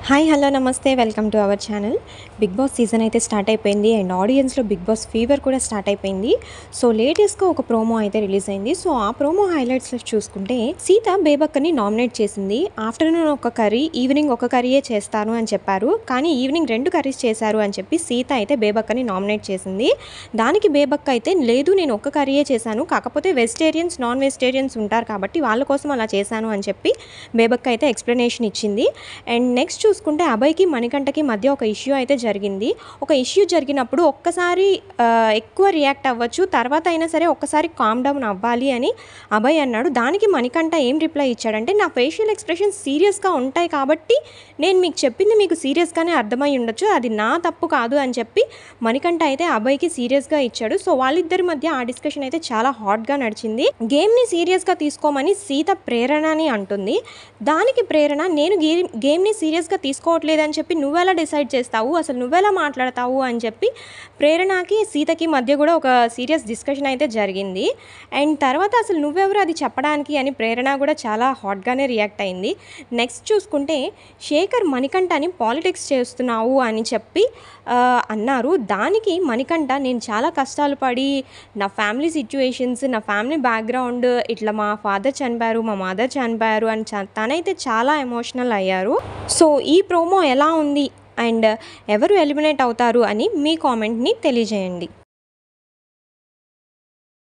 Hi hello నమస్తే welcome to our channel. Bigg Boss season అయితే start అయిపోయింది and ఆడియన్స్లో బిగ్ బాస్ ఫీవర్ కూడా స్టార్ట్ అయిపోయింది. సో లేటెస్ట్గా ఒక ప్రోమో అయితే రిలీజ్ అయింది. సో ఆ ప్రోమో హైలైట్స్లో చూసుకుంటే సీత బేబక్కని నామినేట్ చేసింది. ఆఫ్టర్నూన్ ఒక కర్రీ, ఈవినింగ్ ఒక కర్రీయే చేస్తాను అని చెప్పారు. కానీ ఈవినింగ్ 2 కర్రీస్ చేశారు అని చెప్పి సీత అయితే బేబక్కని నామినేట్ చేసింది. దానికి బేబక్క అయితే లేదు, నేను ఒక కర్రీయే చేశాను, కాకపోతే వెజిటేరియన్స్ నాన్ వెజిటేరియన్స్ ఉంటారు కాబట్టి వాళ్ళ కోసం అలా చేశాను అని చెప్పి బేబక్క అయితే ఎక్స్ప్లెనేషన్ ఇచ్చింది. అండ్ నెక్స్ట్ చూసుకుంటే అభయ్కి మణికంఠకి మధ్య ఒక ఇష్యూ అయితే జరిగింది. ఒక ఇష్యూ జరిగినప్పుడు ఒక్కసారి ఎక్కువ రియాక్ట్ అవ్వచ్చు, తర్వాత అయినా సరే ఒక్కసారి కామ్ డౌన్ అవ్వాలి అని అభయ్ అన్నాడు. దానికి మణికంఠ ఏం రిప్లై ఇచ్చాడంటే, నా ఫేషియల్ ఎక్స్ప్రెషన్స్ సీరియస్గా ఉంటాయి కాబట్టి నేను మీకు చెప్పింది మీకు సీరియస్గానే అర్థమై ఉండొచ్చు, అది నా తప్పు కాదు అని చెప్పి మణికంఠ అయితే అభయ్కి సీరియస్గా ఇచ్చాడు. సో వాళ్ళిద్దరి మధ్య ఆ డిస్కషన్ అయితే చాలా హాట్గా నడిచింది. గేమ్ని సీరియస్గా తీసుకోమని సీత ప్రేరణని అంటుంది. దానికి ప్రేరణ, నేను గేమ్ని సీరియస్గా తీసుకోవట్లేదని చెప్పి నువ్వెలా డిసైడ్ చేస్తావు, అసలు నువ్వెలా మాట్లాడతావు అని చెప్పి ప్రేరణకి సీతకి మధ్య కూడా ఒక సీరియస్ డిస్కషన్ అయితే జరిగింది. అండ్ తర్వాత అసలు నువ్వెవరు అది చెప్పడానికి అని ప్రేరణ కూడా చాలా హాట్గానే రియాక్ట్ అయింది. నెక్స్ట్ చూసుకుంటే శేఖర్ మణికంఠని పాలిటిక్స్ చేస్తున్నావు అని చెప్పి అన్నారు. దానికి మణికంఠ, నేను చాలా కష్టాలు పడి నా ఫ్యామిలీ సిచ్యువేషన్స్, నా ఫ్యామిలీ బ్యాక్గ్రౌండ్, ఇట్లా మా ఫాదర్ చనిపోయారు, మా మదర్ చనిపోయారు అని తనైతే చాలా ఎమోషనల్ అయ్యారు. సో ఈ ప్రోమో ఎలా ఉంది అండ్ ఎవరు ఎలిమినేట్ అవుతారు అని మీ కామెంట్ని తెలియజేయండి.